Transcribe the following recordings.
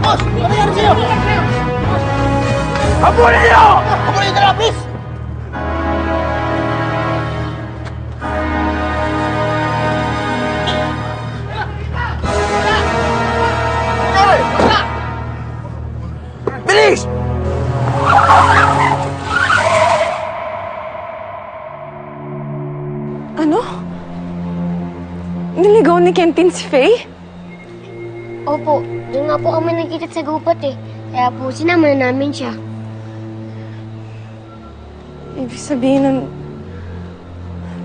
Boss! Ano nangyari sa'yo? Habulin niyo! Habulin ka na, please! Bilis! Ano? Niligaw ni Kentin si Faye? Opo, doon nga po kami nagkita sa gubat eh. Kaya po sinama na namin siya. Ibig sabihin nun,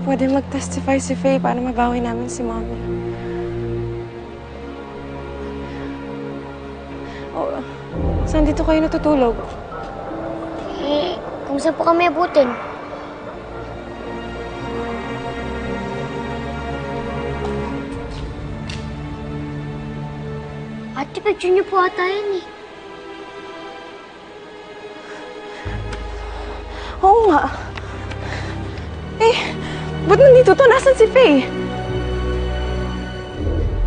pwede mag-testify si Faye para mabawi namin si Mommy. Oh, saan dito kayo natutulog? Eh, kung saan po kami abutin? Ate, picture niyo po ata yan eh. Oo nga. Eh, ba't nandito to? Nasaan si Faye?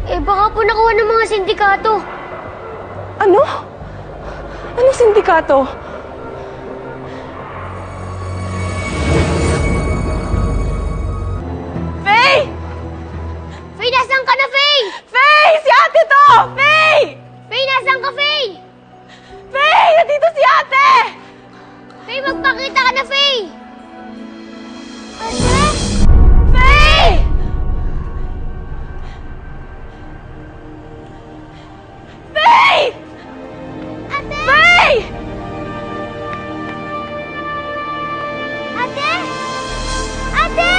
Eh, baka po nakuha ng mga sindikato. Ano? Anong sindikato? Faye! Faye, nasaan ka na, Faye? Faye! Si ate to! Faye! Faye, nasaan ka, Faye? Faye! Nandito si ate! Faye, magpakita ka na, Faye! Ate? Faye! Faye! Ate? Faye! Ate? Ate?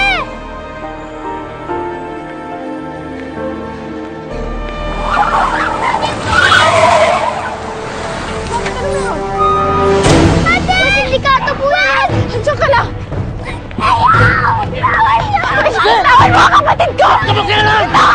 Ate! Sindikato po yan! Andiyan ka lang! Ayaw! Tawag mo ang kapatid ko! Kapag kailan!